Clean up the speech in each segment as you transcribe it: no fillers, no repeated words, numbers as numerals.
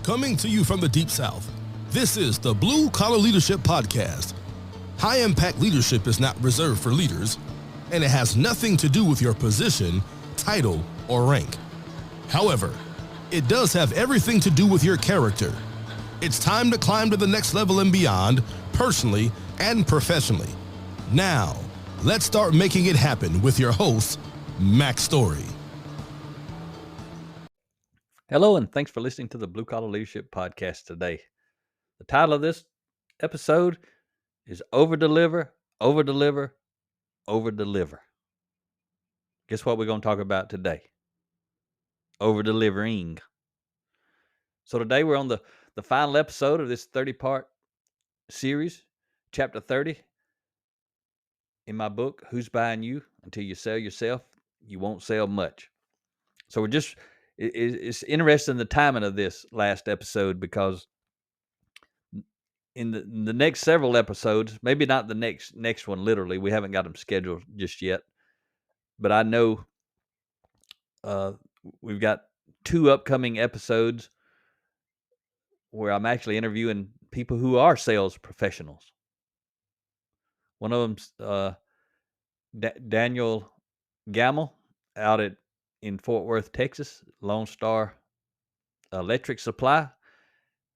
Coming to you from the Deep South, this is the Blue Collar Leadership Podcast. High impact leadership is not reserved for leaders, and it has nothing to do with your position, title, or rank. However, it does have everything to do with your character. It's time to climb to the next level and beyond, personally and professionally. Now, let's start making it happen with your host, Mac Story. Hello, and thanks for listening to the Blue Collar Leadership Podcast today. The title of this episode is Over-Deliver, Over-Deliver, Over-Deliver. Guess what we're going to talk about today? Over-delivering. So today we're on the final episode of this 30-part series, Chapter 30. In my book, Who's Buying You? Until you sell yourself, you won't sell much. So it's interesting the timing of this last episode, because in the next several episodes, maybe not the next one literally, we haven't got them scheduled just yet, but I know we've got 2 upcoming episodes where I'm actually interviewing people who are sales professionals. One of them's Daniel Gamble out in Fort Worth, Texas, Lone Star Electric Supply.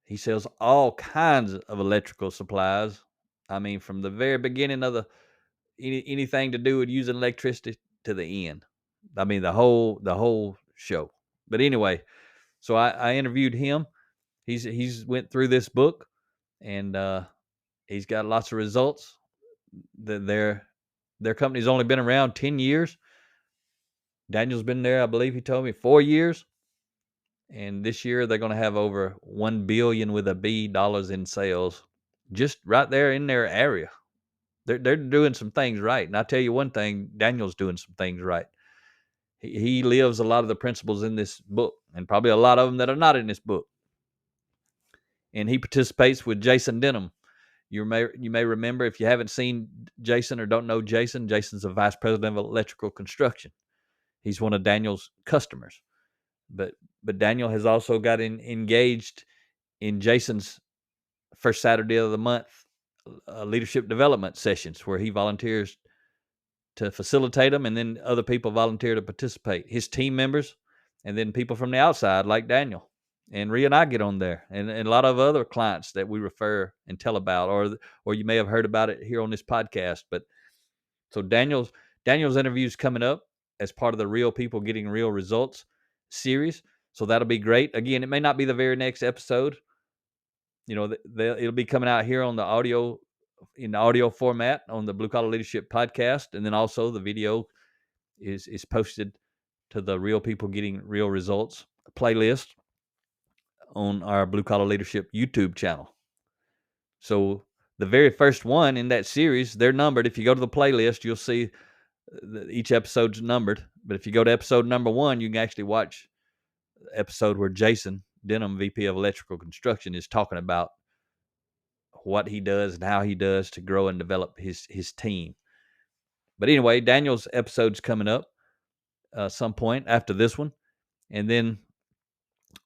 He sells all kinds of electrical supplies. I mean, from the very beginning of anything to do with using electricity to the end. I mean, the whole show. But anyway, so I interviewed him. He's went through this book, and he's got lots of results. Their company's only been around 10 years. Daniel's been there, I believe he told me, 4 years. And this year they're going to have over $1 billion with a B dollars in sales, just right there in their area. They're doing some things right. And I tell you one thing, Daniel's doing some things right. He lives a lot of the principles in this book, and probably a lot of them that are not in this book. And he participates with Jason Denham. You may remember, if you haven't seen Jason or don't know Jason, Jason's the vice president of electrical construction. He's one of Daniel's customers. But Daniel has also got engaged in Jason's first Saturday of the month leadership development sessions, where he volunteers to facilitate them, and then other people volunteer to participate. His team members, and then people from the outside like Daniel. And Rhea and I get on there, and a lot of other clients that we refer and tell about, or you may have heard about it here on this podcast. But so Daniel's interview's coming up as part of the Real People Getting Real Results series. So that'll be great. Again, it may not be the very next episode. You know, it'll be coming out here on the audio, in the audio format on the Blue Collar Leadership Podcast. And then also the video is posted to the Real People Getting Real Results playlist on our Blue Collar Leadership YouTube channel. So the very first one in that series, they're numbered. If you go to the playlist, you'll see each episode's numbered. But if you go to episode number 1, you can actually watch the episode where Jason Denham, VP of Electrical Construction, is talking about what he does and how he does to grow and develop his team. But anyway, Daniel's episode's coming up some point after this one. And then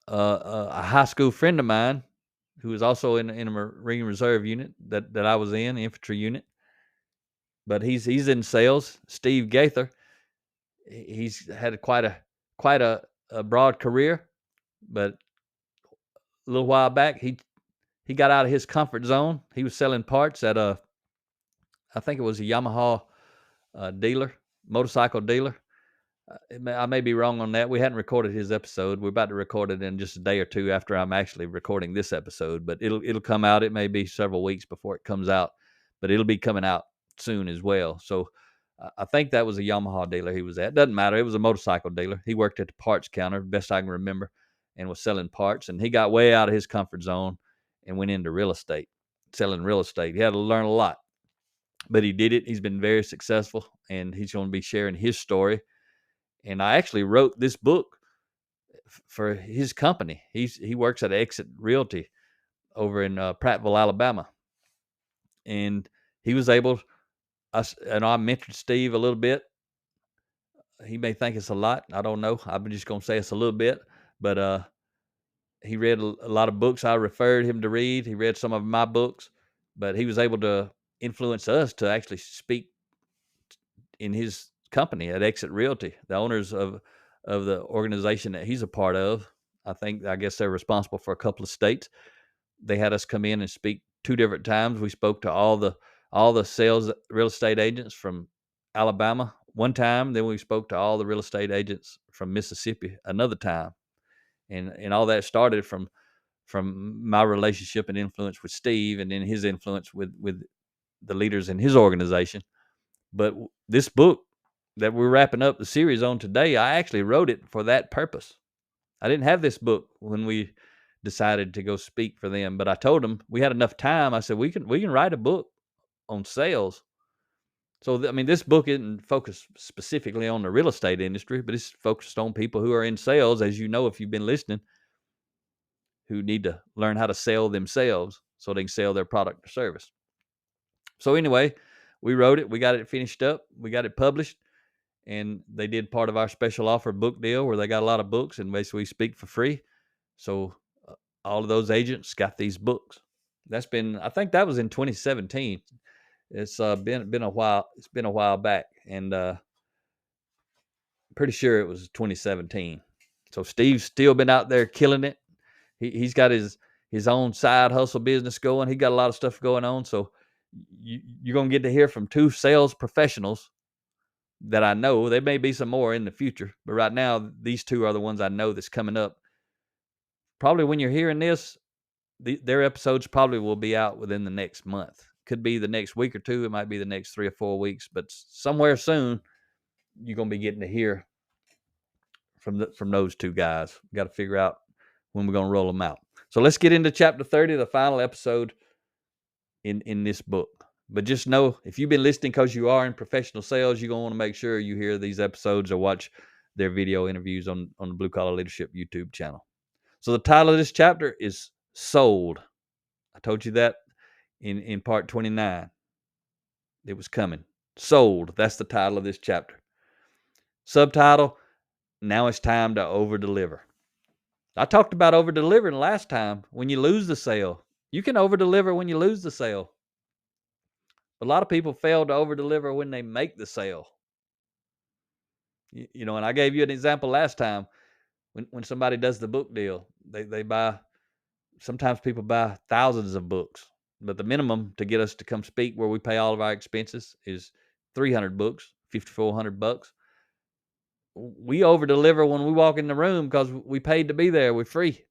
a high school friend of mine who is also in a Marine Reserve unit that I was in, infantry unit, but he's in sales, Steve Gaither. He's had quite a broad career, but a little while back he got out of his comfort zone. He was selling parts at I think it was a Yamaha dealer, motorcycle dealer. I may be wrong on that. We hadn't recorded his episode. We're about to record it in just a day or two after I'm actually recording this episode, but it'll come out. It may be several weeks before it comes out, but it'll be coming out soon as well. So I think that was a Yamaha dealer he was at. Doesn't matter. It was a motorcycle dealer. He worked at the parts counter, best I can remember, and was selling parts. And he got way out of his comfort zone and went into real estate, selling real estate. He had to learn a lot, but he did it. He's been very successful, and he's going to be sharing his story. And I actually wrote this book for his company. He works at Exit Realty over in Prattville, Alabama. And he was able, I mentored Steve a little bit. He may think it's a lot. I don't know. I'm just going to say it's a little bit. But he read a lot of books I referred him to read. He read some of my books, but he was able to influence us to actually speak in his company at Exit Realty, the owners of the organization that he's a part of. I guess they're responsible for a couple of states. They had us come in and speak 2 different times. We spoke to all the sales real estate agents from Alabama one time. Then we spoke to all the real estate agents from Mississippi another time. And all that started from my relationship and influence with Steve, and then his influence with the leaders in his organization. But this book that we're wrapping up the series on today, I actually wrote it for that purpose. I didn't have this book when we decided to go speak for them, but I told them we had enough time. I said, we can write a book on sales. So, this book isn't focused specifically on the real estate industry, but it's focused on people who are in sales, as you know, if you've been listening, who need to learn how to sell themselves so they can sell their product or service. So anyway, we wrote it. We got it finished up. We got it published. And they did part of our special offer book deal where they got a lot of books and basically speak for free. So all of those agents got these books. I think that was in 2017. It's been a while. It's been a while back, and pretty sure it was 2017. So Steve's still been out there killing it. He's got his own side hustle business going. He got a lot of stuff going on. So you're going to get to hear from 2 sales professionals that I know. There may be some more in the future, but right now, these 2 are the ones I know that's coming up. Probably when you're hearing this, their episodes probably will be out within the next month. Could be the next week or 2. It might be the next 3 or 4 weeks, but somewhere soon, you're going to be getting to hear from those 2 guys. We got to figure out when we're going to roll them out. So let's get into chapter 30, the final episode in this book. But just know, if you've been listening because you are in professional sales, you're going to want to make sure you hear these episodes or watch their video interviews on the Blue Collar Leadership YouTube channel. So the title of this chapter is Sold. I told you that in part 29. It was coming. Sold. That's the title of this chapter. Subtitle, Now It's Time to Over-Deliver. I talked about over-delivering last time. When you lose the sale, you can over-deliver when you lose the sale. A lot of people fail to over-deliver when they make the sale. And I gave you an example last time. When somebody does the book deal, they buy, sometimes people buy thousands of books, but the minimum to get us to come speak where we pay all of our expenses is 300 books, $5,400. We over-deliver when we walk in the room because we paid to be there. We're free.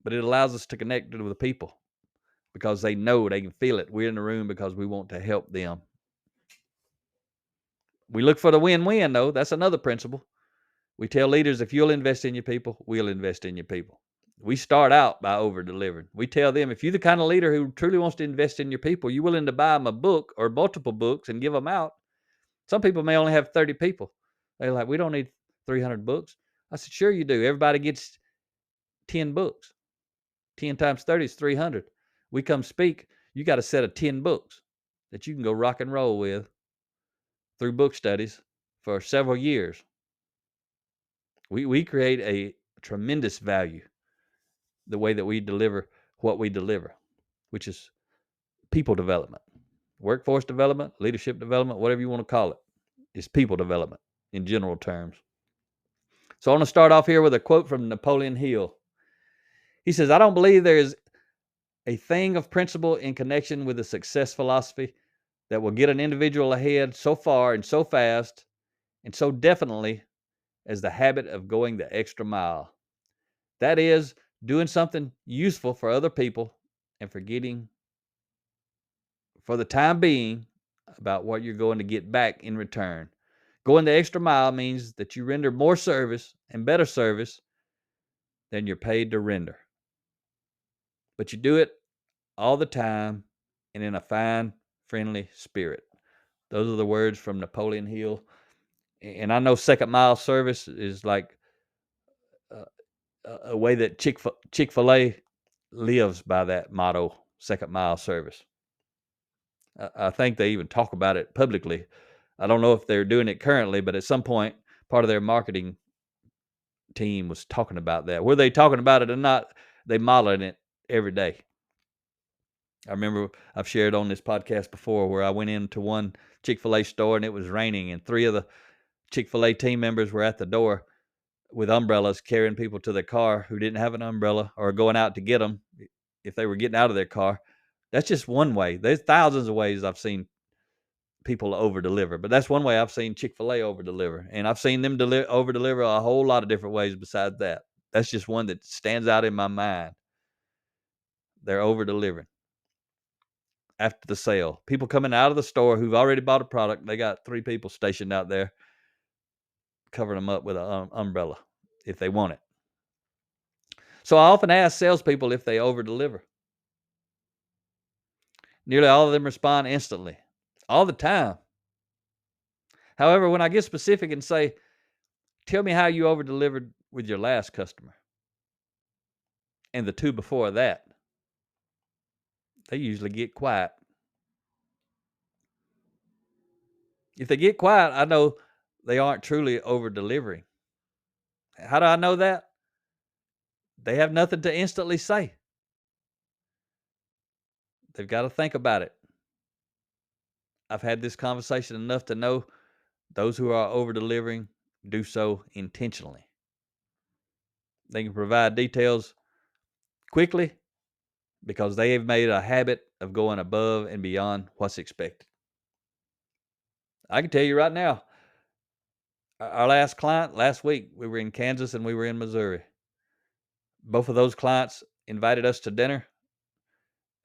But it allows us to connect with the people because they know, they can feel it. We're in the room because we want to help them. We look for the win-win, though. That's another principle. We tell leaders, if you'll invest in your people, we'll invest in your people. We start out by over-delivering. We tell them, if you're the kind of leader who truly wants to invest in your people, you're willing to buy them a book or multiple books and give them out. Some people may only have 30 people. They're like, we don't need 300 books. I said, sure you do. Everybody gets 10 books. 10 times 30 is 300. We come speak, you got a set of 10 books that you can go rock and roll with through book studies for several years. We create a tremendous value the way that we deliver what we deliver, which is people development, workforce development, leadership development, whatever you want to call it, is people development in general terms. So I want to start off here with a quote from Napoleon Hill. He says, I don't believe there is a thing of principle in connection with the success philosophy that will get an individual ahead so far and so fast and so definitely as the habit of going the extra mile. That is, doing something useful for other people and forgetting for the time being about what you're going to get back in return. Going the extra mile means that you render more service and better service than you're paid to render. But you do it all the time and in a fine, friendly spirit. Those are the words from Napoleon Hill. And I know second mile service is like a way that Chick-fil-A lives by that motto, second mile service. I think they even talk about it publicly. I don't know if they're doing it currently, but at some point, part of their marketing team was talking about that. Were they talking about it or not, they modeling it every day. I remember I've shared on this podcast before where I went into one Chick-fil-A store and it was raining, and 3 of the Chick-fil-A team members were at the door with umbrellas carrying people to their car who didn't have an umbrella or going out to get them if they were getting out of their car. That's just one way. There's thousands of ways I've seen people over-deliver, but that's one way I've seen Chick-fil-A over-deliver, and I've seen them over-deliver a whole lot of different ways besides that. That's just one that stands out in my mind. They're over-delivering after the sale. People coming out of the store who've already bought a product, they got 3 people stationed out there covering them up with an umbrella if they want it. So I often ask salespeople if they over-deliver. Nearly all of them respond instantly, all the time. However, when I get specific and say, tell me how you over-delivered with your last customer and the 2 before that, they usually get quiet. If they get quiet, I know they aren't truly over-delivering. How do I know that? They have nothing to instantly say. They've got to think about it. I've had this conversation enough to know those who are over-delivering do so intentionally. They can provide details quickly because they have made a habit of going above and beyond what's expected. I can tell you right now, our last client, last week, we were in Kansas and we were in Missouri. Both of those clients invited us to dinner.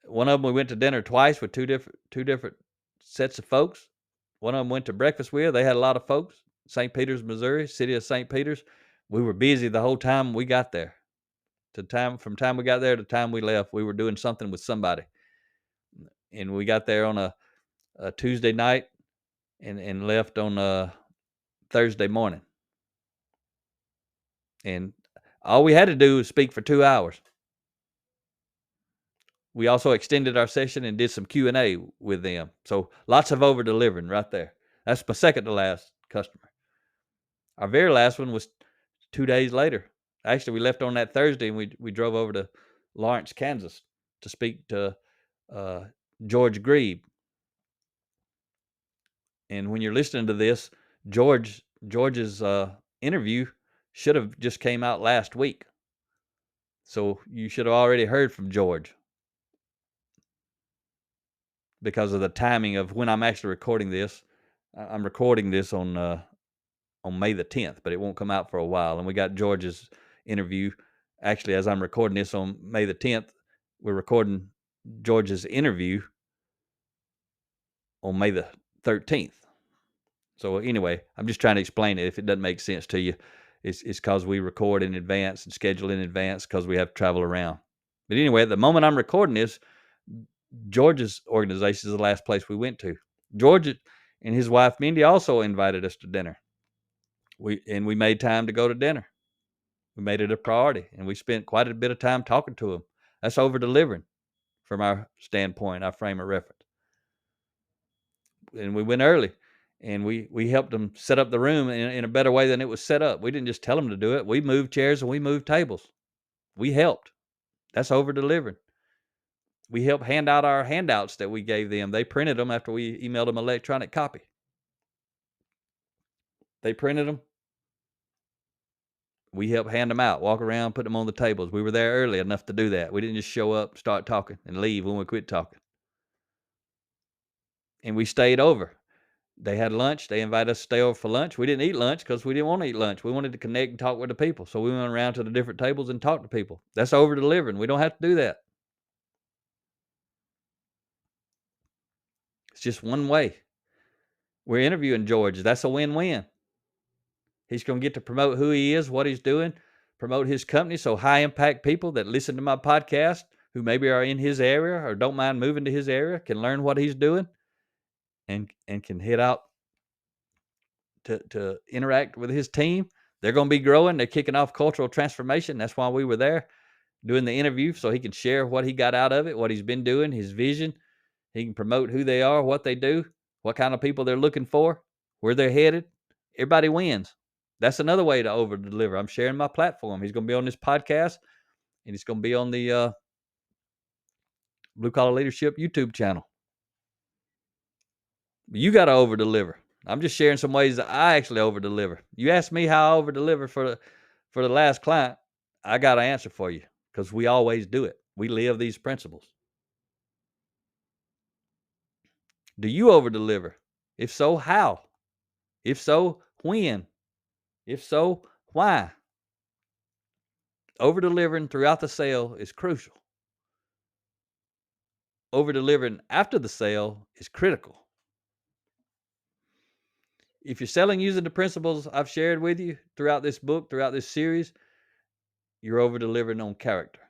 One of them we went to dinner twice with two different sets of folks. One of them went to breakfast with. They had a lot of folks. St. Peters, Missouri, city of St. Peters. We were busy the whole time we got there. From time we got there to time we left, we were doing something with somebody. And we got there on a Tuesday night and left on a Thursday morning. And all we had to do was speak for 2 hours. We also extended our session and did some Q&A with them. So lots of over-delivering right there. That's my second to last customer. Our very last one was 2 days later. Actually, we left on that Thursday and we drove over to Lawrence, Kansas to speak to George Grebe. And when you're listening to this, George's interview should have just came out last week. So you should have already heard from George because of the timing of when I'm actually recording this. I'm recording this on May the 10th, but it won't come out for a while. And we got George's interview. Actually, as I'm recording this on May the 10th, we're recording George's interview on May the 13th. So anyway, I'm just trying to explain it. If it doesn't make sense to you, it's because we record in advance and schedule in advance because we have to travel around. But anyway, at the moment I'm recording this, George's organization is the last place we went to. George and his wife, Mindy, also invited us to dinner. We made time to go to dinner. We made it a priority, and we spent quite a bit of time talking to them. That's over-delivering from our standpoint, our frame of reference. And we went early, and we helped them set up the room in a better way than it was set up. We didn't just tell them to do it. We moved chairs and we moved tables. We helped. That's over-delivering. We helped hand out our handouts that we gave them. They printed them after we emailed them electronic copy. They printed them. We helped hand them out, walk around, put them on the tables. We were there early enough to do that. We didn't just show up, start talking, and leave when we quit talking. And we stayed over. They had lunch. They invited us to stay over for lunch. We didn't eat lunch because we didn't want to eat lunch. We wanted to connect and talk with the people. So we went around to the different tables and talked to people. That's over-delivering. We don't have to do that. It's just one way. We're interviewing George. That's a win-win. He's going to get to promote who he is, what he's doing, promote his company. So high-impact people that listen to my podcast who maybe are in his area or don't mind moving to his area can learn what he's doing and can head out to interact with his team. They're going to be growing. They're kicking off cultural transformation. That's why we were there doing the interview, so he can share what he got out of it, what he's been doing, his vision. He can promote who they are, what they do, what kind of people they're looking for, where they're headed. Everybody wins. That's another way to over deliver. I'm sharing my platform. He's going to be on this podcast, and he's going to be on the Blue Collar Leadership YouTube channel. You got to over deliver. I'm just sharing some ways that I actually over deliver. You asked me how I over deliver for the last client. I got an answer for you, because we always do it. We live these principles. Do you over deliver? If so, how? If so, when? If so, why? Over delivering throughout the sale is crucial. Over delivering after the sale is critical. If you're selling using the principles I've shared with you throughout this book, throughout this series, you're over delivering on character.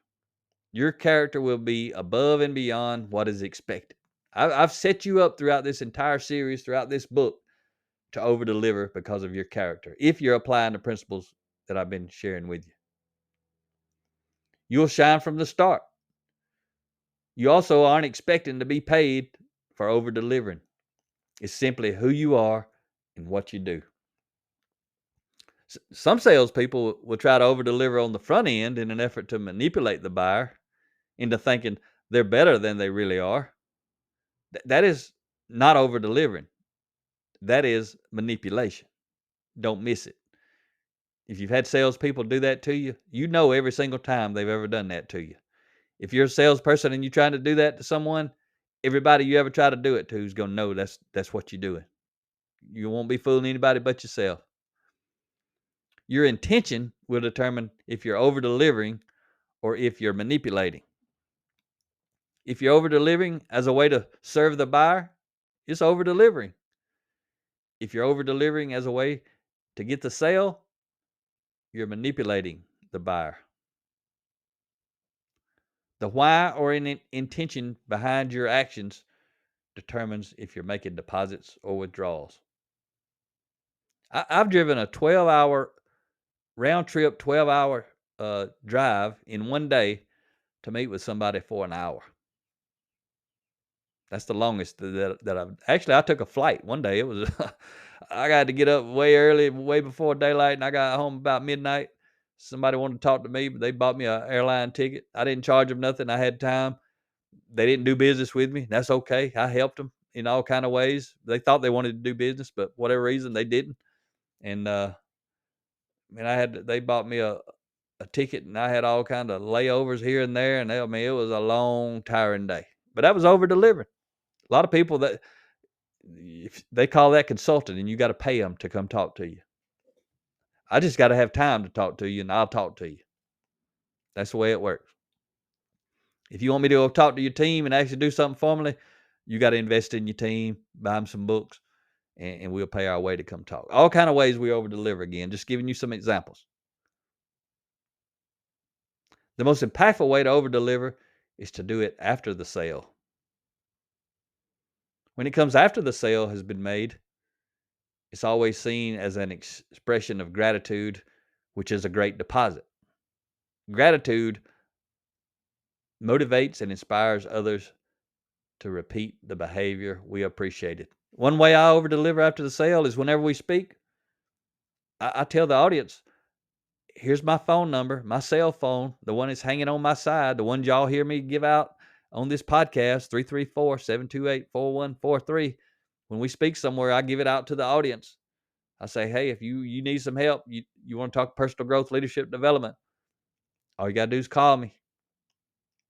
Your character will be above and beyond what is expected. I've set you up throughout this entire series, throughout this book, to over deliver because of your character, if you're applying the principles that I've been sharing with you. You'll shine from the start. You also aren't expecting to be paid for over delivering. It's simply who you are and what you do. Some salespeople will try to over deliver on the front end in an effort to manipulate the buyer into thinking they're better than they really are. That is not over delivering. That is manipulation. Don't miss it. If you've had salespeople do that to you, you know every single time they've ever done that to you. If you're a salesperson and you're trying to do that to someone, everybody you ever try to do it to is going to know that's what you're doing. You won't be fooling anybody but yourself. Your intention will determine if you're over delivering or if you're manipulating. If you're over delivering as a way to serve the buyer, it's over delivering. If you're over delivering as a way to get the sale, you're manipulating the buyer. The why or intention behind your actions determines if you're making deposits or withdrawals. I've driven a 12-hour round trip, 12-hour drive in one day to meet with somebody for an hour. That's the longest that I've actually. I took a flight one day. It was I got to get up way early, way before daylight, and I got home about midnight. Somebody wanted to talk to me, but they bought me an airline ticket. I didn't charge them nothing. I had time. They didn't do business with me. That's okay. I helped them in all kind of ways. They thought they wanted to do business, but whatever reason they didn't. And they bought me a ticket, and I had all kind of layovers here and there, and it was a long, tiring day. But that was over delivering. A lot of people that they call that consulting, and you got to pay them to come talk to you. I just got to have time to talk to you, and I'll talk to you. That's the way it works. If you want me to go talk to your team and actually do something formally, you got to invest in your team, buy them some books, and we'll pay our way to come talk. All kind of ways we over deliver again. Just giving you some examples. The most impactful way to over deliver is to do it after the sale. When it comes after the sale has been made, it's always seen as an expression of gratitude, which is a great deposit. Gratitude motivates and inspires others to repeat the behavior we appreciated. One way I over deliver after the sale is whenever we speak, I tell the audience, here's my phone number, my cell phone, the one that's hanging on my side, the one y'all hear me give out on this podcast, 334-728-4143. When we speak somewhere, I give it out to the audience. I say, hey, if you need some help, you want to talk personal growth, leadership development, all you got to do is call me.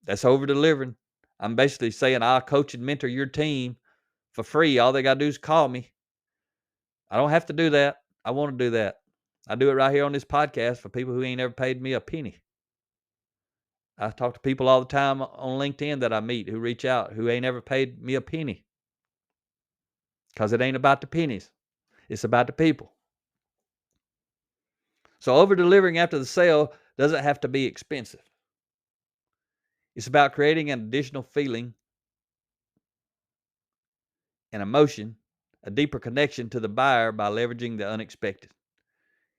That's over delivering. I'm basically saying I'll coach and mentor your team for free. All they got to do is call me. I don't have to do that. I want to do that. I do it right here on this podcast for people who ain't ever paid me a penny. I talk to people all the time on LinkedIn that I meet who reach out who ain't ever paid me a penny. Because it ain't about the pennies. It's about the people. So over-delivering after the sale doesn't have to be expensive. It's about creating an additional feeling and emotion, a deeper connection to the buyer by leveraging the unexpected.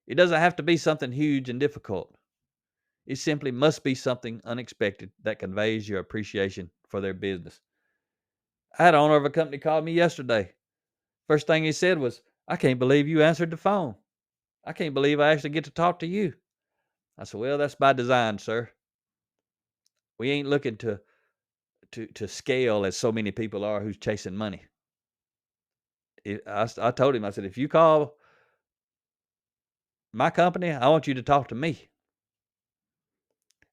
It doesn't have to be something huge and difficult. It simply must be something unexpected that conveys your appreciation for their business. I had an owner of a company call me yesterday. First thing he said was, I can't believe you answered the phone. I can't believe I actually get to talk to you. I said, well, that's by design, sir. We ain't looking to scale as so many people are who's chasing money. I told him, I said, if you call my company, I want you to talk to me.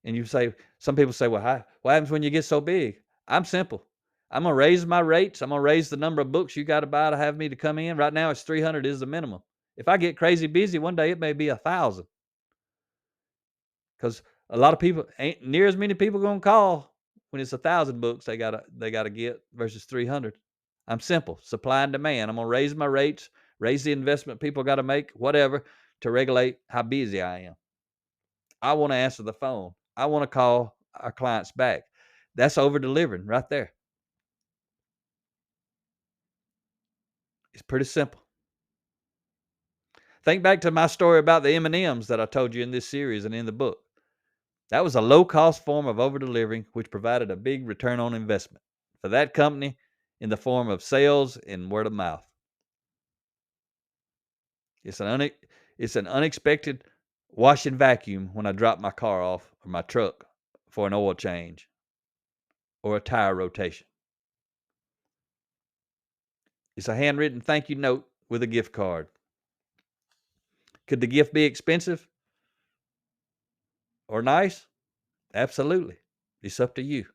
And you say, some people say, well, what happens when you get so big? I'm simple. I'm going to raise my rates. I'm going to raise the number of books you got to buy to have me to come in. Right now, it's 300 is the minimum. If I get crazy busy one day, it may be 1,000. Because a lot of people, ain't near as many people going to call when it's 1,000 books they gotta get versus 300. I'm simple, supply and demand. I'm going to raise my rates, raise the investment people got to make, whatever, to regulate how busy I am. I want to answer the phone. I want to call our clients back. That's over delivering right there. It's pretty simple. Think back to my story about the M&Ms that I told you in this series and in the book. That was a low-cost form of over-delivering, which provided a big return on investment for that company in the form of sales and word of mouth. It's an unexpected wash and vacuum when I drop my car off or my truck for an oil change or a tire rotation. It's a handwritten thank you note with a gift card. Could the gift be expensive or nice? Absolutely. It's up to you.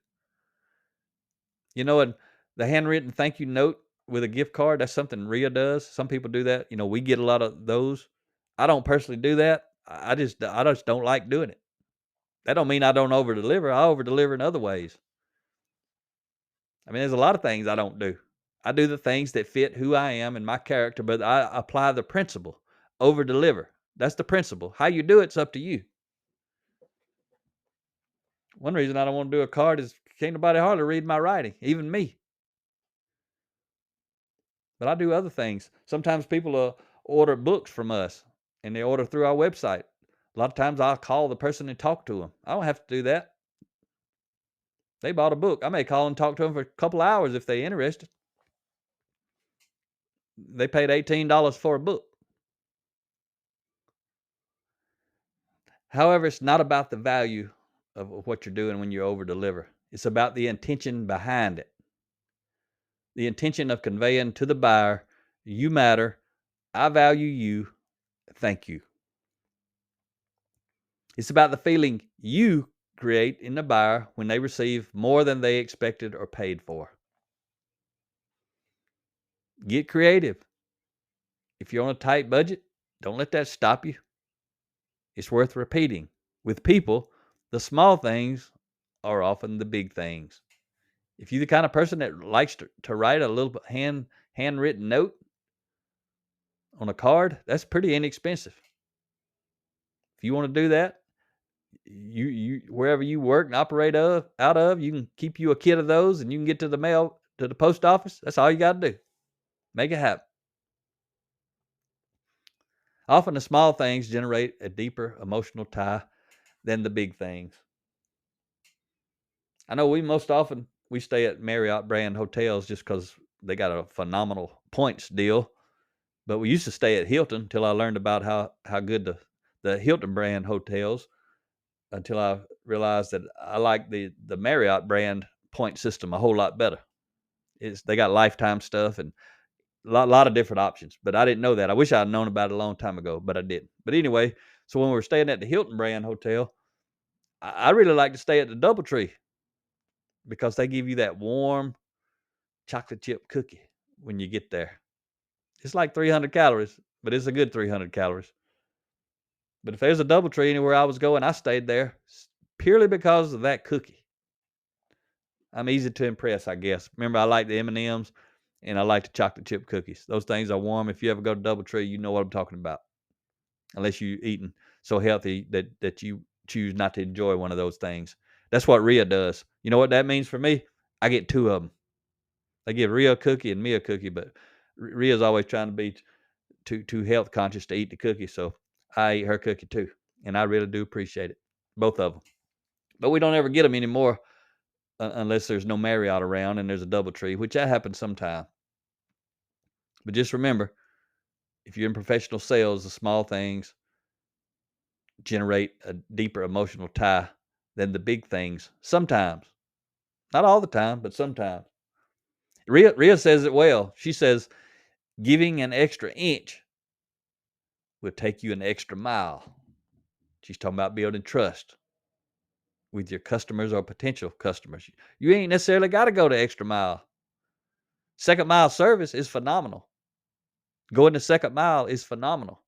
You know, and the handwritten thank you note with a gift card, that's something Rhea does. Some people do that. You know, we get a lot of those. I don't personally do that. I just don't like doing it. That don't mean I don't over deliver. I over deliver in other ways. I mean, there's a lot of things I don't do. I do the things that fit who I am and my character, but I apply the principle. Over deliver. That's the principle. How you do it's up to you. One reason I don't want to do a card is can't nobody hardly read my writing, even me. But I do other things. Sometimes people order books from us and they order through our website. A lot of times I'll call the person and talk to them. I don't have to do that. They bought a book. I may call and talk to them for a couple hours if they're interested. They paid $18 for a book. However, it's not about the value of what you're doing when you over deliver. It's about the intention behind it. The intention of conveying to the buyer, you matter, I value you, thank you. It's about the feeling you create in the buyer when they receive more than they expected or paid for. Get creative. If you're on a tight budget, don't let that stop you. It's worth repeating. With people, the small things are often the big things. If you're the kind of person that likes to write a little handwritten note on a card, that's pretty inexpensive. If you want to do that, you wherever you work and operate out of, you can keep you a kit of those and you can get to the post office. That's all you got to do. Make it happen. Often the small things generate a deeper emotional tie than the big things. I know we stay at Marriott brand hotels just because they got a phenomenal points deal. But we used to stay at Hilton until I learned about how good the Hilton brand hotels, until I realized that I like the Marriott brand point system a whole lot better. They got lifetime stuff and a lot of different options, but I didn't know that. I wish I'd known about it a long time ago, but I didn't. But anyway, so when we were staying at the Hilton brand hotel, I really like to stay at the DoubleTree because they give you that warm chocolate chip cookie when you get there. It's like 300 calories, but it's a good 300 calories. But if there's a DoubleTree anywhere I was going, I stayed there purely because of that cookie. I'm easy to impress, I guess. Remember, I like the M&Ms and I like the chocolate chip cookies. Those things are warm. If you ever go to DoubleTree, you know what I'm talking about. Unless you're eating so healthy that you choose not to enjoy one of those things. That's what Rhea does. You know what that means for me? I get two of them. They give Rhea a cookie and me a cookie, but Rhea's always trying to be too health conscious to eat the cookie, so I eat her cookie too, and I really do appreciate it, both of them. But we don't ever get them anymore unless there's no Marriott around and there's a DoubleTree, which that happens sometime. But just remember, If you're in professional sales, the small things generate a deeper emotional tie than the big things. Sometimes, not all the time, but sometimes. Rhea says it well. She says, giving an extra inch will take you an extra mile. She's talking about building trust with your customers or potential customers. You ain't necessarily got to go the extra mile. Second mile service is phenomenal. Going the second mile is phenomenal.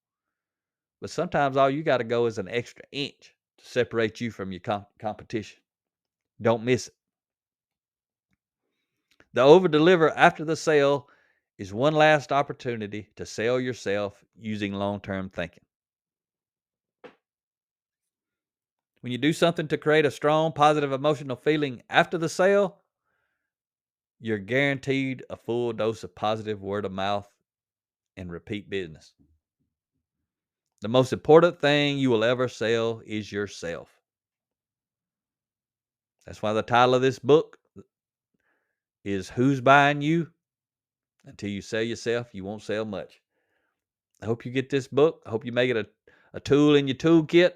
But sometimes all you got to go is an extra inch to separate you from your competition. Don't miss it. The over-deliver after the sale is one last opportunity to sell yourself using long-term thinking. When you do something to create a strong, positive emotional feeling after the sale, you're guaranteed a full dose of positive word of mouth and repeat business. The most important thing you will ever sell is yourself. That's why the title of this book is Who's Buying You? Until you sell yourself, you won't sell much. I hope you get this book. I hope you make it a tool in your toolkit.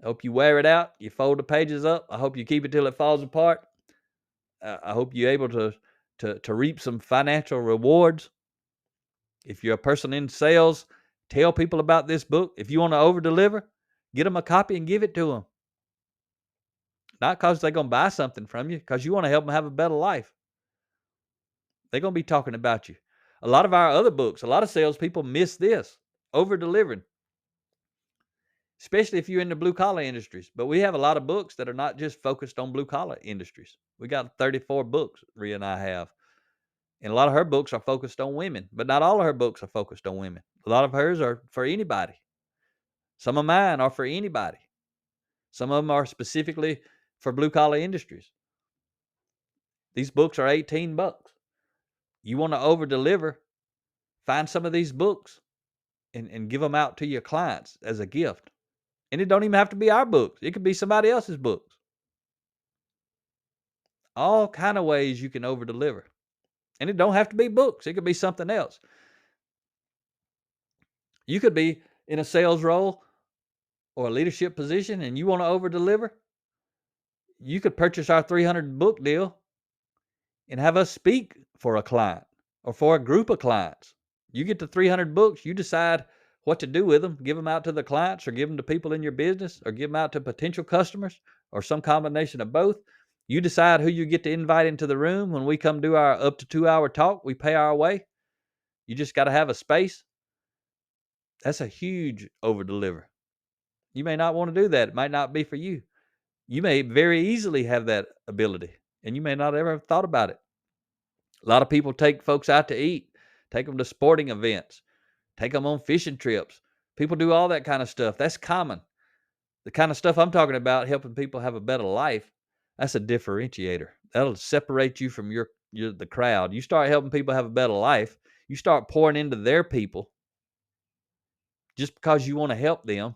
I hope you wear it out. You fold the pages up. I hope you keep it till it falls apart. I hope you're able to reap some financial rewards. If you're a person in sales, tell people about this book. If you want to over-deliver, get them a copy and give it to them. Not because they're going to buy something from you, because you want to help them have a better life. They're going to be talking about you. A lot of our other books, a lot of salespeople miss this, over-delivering, especially if you're in the blue-collar industries. But we have a lot of books that are not just focused on blue-collar industries. We got 34 books, Rhea and I have. And a lot of her books are focused on women, but not all of her books are focused on women. A lot of hers are for anybody. Some of mine are for anybody. Some of them are specifically for blue-collar industries. These books are $18. You want to over-deliver, find some of these books and give them out to your clients as a gift. And it don't even have to be our books. It could be somebody else's books. All kind of ways you can over-deliver. And it don't have to be books. It could be something else. You could be in a sales role or a leadership position and you want to over-deliver. You could purchase our 300 book deal and have us speak for a client or for a group of clients. You get the 300 books, you decide what to do with them, give them out to the clients or give them to people in your business or give them out to potential customers or some combination of both. You decide who you get to invite into the room. When we come do our up to 2-hour talk, we pay our way. You just got to have a space. That's a huge over-deliver. You may not want to do that. It might not be for you. You may very easily have that ability, and you may not ever have thought about it. A lot of people take folks out to eat, take them to sporting events, take them on fishing trips. People do all that kind of stuff. That's common. The kind of stuff I'm talking about, helping people have a better life, that's a differentiator. That'll separate you from the crowd. You start helping people have a better life. You start pouring into their people just because you want to help them.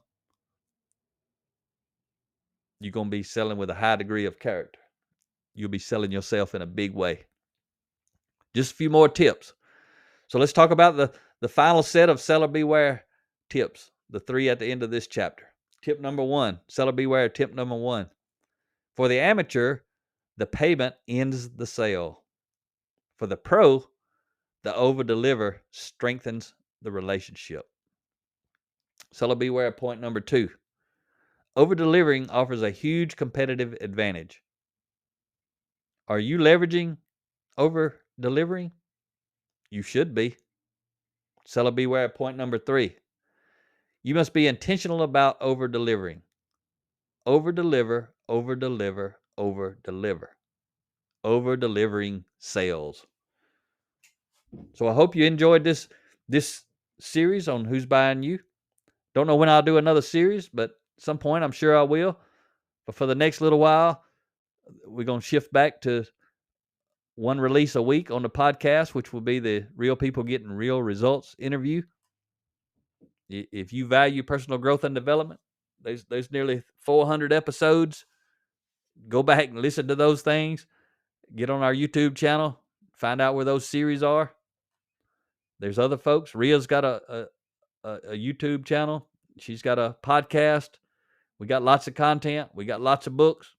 You're going to be selling with a high degree of character. You'll be selling yourself in a big way. Just a few more tips. So let's talk about the final set of seller beware tips, the 3 at the end of this chapter. Tip number 1, seller beware tip number 1. For the amateur, the payment ends the sale. For the pro, the over-deliver strengthens the relationship. Seller beware point number 2. Over-delivering offers a huge competitive advantage. Are you leveraging over-delivering? You should be. Seller beware point number 3. You must be intentional about over-delivering. Over-deliver, over-deliver, over-deliver. Over-delivering sales. So I hope you enjoyed this series on Who's Buying You. Don't know when I'll do another series, but at some point I'm sure I will. But for the next little while, we're going to shift back to one release a week on the podcast, which will be the Real People Getting Real Results interview. If you value personal growth and development, there's nearly 400 episodes. Go back and listen to those things. Get on our YouTube channel. Find out where those series are. There's other folks. Rhea's got a a YouTube channel. She's got a podcast. We got lots of content. We got lots of books.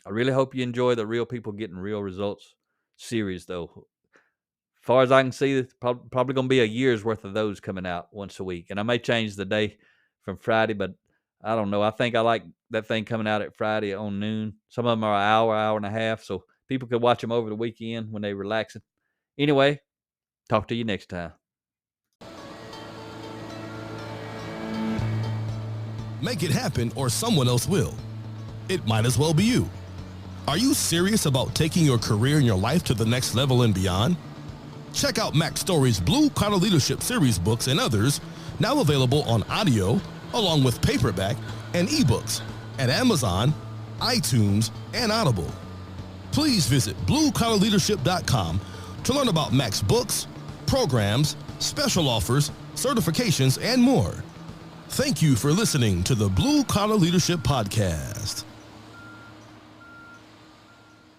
I really hope you enjoy the Real People Getting Real Results series, though. As far as I can see, it's probably going to be a year's worth of those coming out once a week. And I may change the day from Friday, but I don't know. I think I like that thing coming out at Friday on noon. Some of them are an hour and a half, so people can watch them over the weekend when they're relaxing. Anyway, talk to you next time. Make it happen or someone else will. It might as well be you. Are you serious about taking your career and your life to the next level and beyond? Check out Mac Story's Blue Collar Leadership series books and others, now available on audio, along with paperback and ebooks at Amazon, iTunes, and Audible. Please visit bluecollarleadership.com to learn about Mac's books, programs, special offers, certifications, and more. Thank you for listening to the Blue Collar Leadership Podcast.